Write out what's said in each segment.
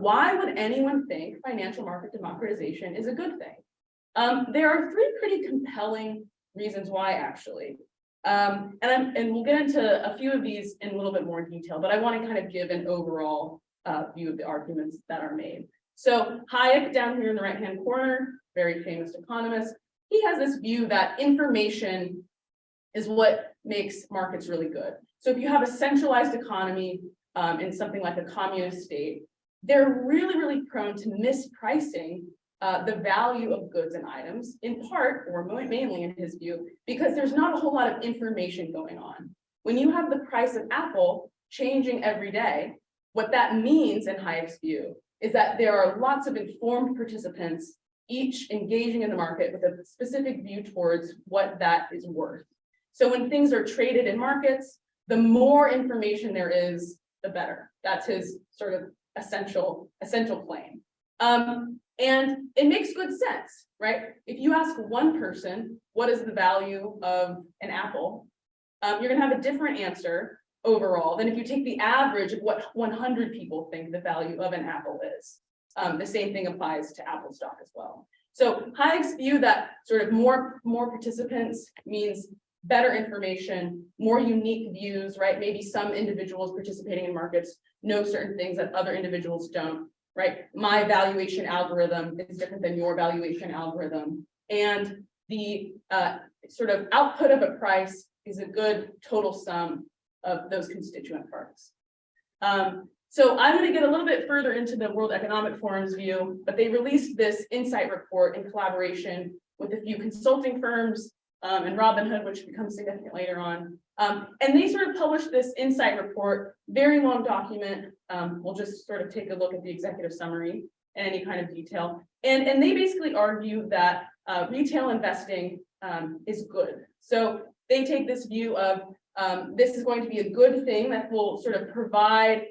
Why would anyone think financial market democratization is a good thing? There are three pretty compelling reasons why, actually. And we'll get into a few of these in a little bit more detail, but I want to kind of give an overall view of the arguments that are made. So Hayek, down here in the right-hand corner, very famous economist, he has this view that information is what makes markets really good. So if you have a centralized economy in something like a communist state, they're really, really prone to mispricing the value of goods and items, in part, or mainly in his view, because there's not a whole lot of information going on. When you have the price of Apple changing every day, what that means in Hayek's view is that there are lots of informed participants, each engaging in the market with a specific view towards what that is worth. So when things are traded in markets, the more information there is, the better. That's his sort of essential claim. And it makes good sense, right? If you ask one person, what is the value of an apple? You're gonna have a different answer overall than if you take the average of what 100 people think the value of an apple is. The same thing applies to Apple stock as well. So Hayek's view that sort of more participants means better information, more unique views, right? Maybe some individuals participating in markets know certain things that other individuals don't, right? My valuation algorithm is different than your valuation algorithm. And the sort of output of a price is a good total sum of those constituent parts. So I'm going to get a little bit further into the World Economic Forum's view, but they released this insight report in collaboration with a few consulting firms and Robinhood, which becomes significant later on. And they sort of published this insight report, very long document. We'll just sort of take a look at the executive summary and any kind of detail. And they basically argue that retail investing is good. So they take this view of this is going to be a good thing that will sort of provide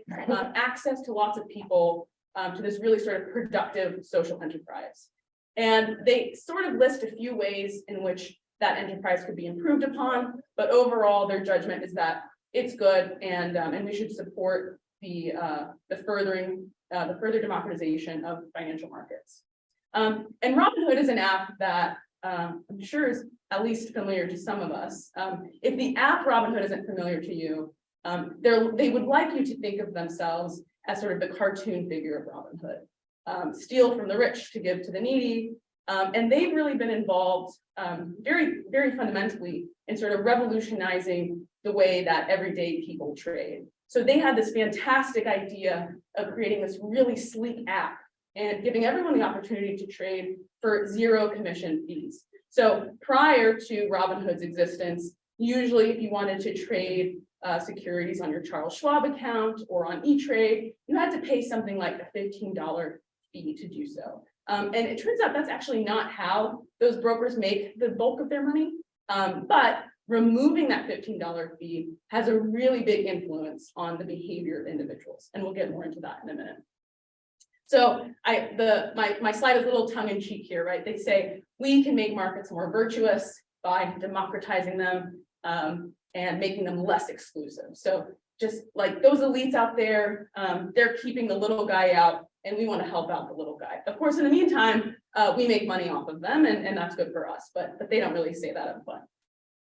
access to lots of people to this really sort of productive social enterprise. And they sort of list a few ways in which that enterprise could be improved upon, but overall their judgment is that it's good and we should support the further democratization of financial markets. And Robinhood is an app that I'm sure is at least familiar to some of us. If the app Robinhood isn't familiar to you, they would like you to think of themselves as sort of the cartoon figure of Robinhood. Steal from the rich to give to the needy. And they've really been involved very, very fundamentally in sort of revolutionizing the way that everyday people trade. So they had this fantastic idea of creating this really sleek app and giving everyone the opportunity to trade for zero commission fees. So prior to Robinhood's existence, usually if you wanted to trade securities on your Charles Schwab account or on E-Trade, you had to pay something like a $15 fee to do so. And it turns out that's actually not how those brokers make the bulk of their money. But removing that $15 fee has a really big influence on the behavior of individuals. And we'll get more into that in a minute. So my slide is a little tongue-in-cheek here, right? They say we can make markets more virtuous by democratizing them and making them less exclusive. So just like those elites out there, they're keeping the little guy out, and we want to help out the little guy. Of course, in the meantime, we make money off of them, and that's good for us, but they don't really say that up front.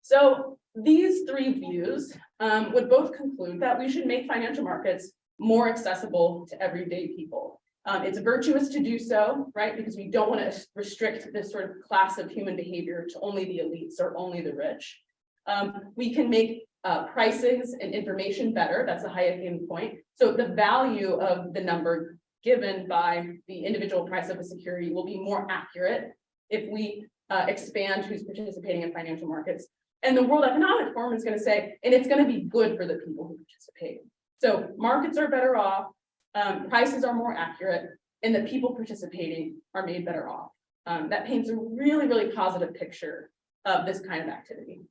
So these three views would both conclude that we should make financial markets more accessible to everyday people. It's virtuous to do so, right? Because we don't want to restrict this sort of class of human behavior to only the elites or only the rich. We can make prices and information better. That's a Hayekian point. So the value of the number given by the individual price of a security will be more accurate if we expand who's participating in financial markets. And the World Economic Forum is going to say, and it's going to be good for the people who participate. So markets are better off, prices are more accurate, and the people participating are made better off. That paints a really, really positive picture of this kind of activity.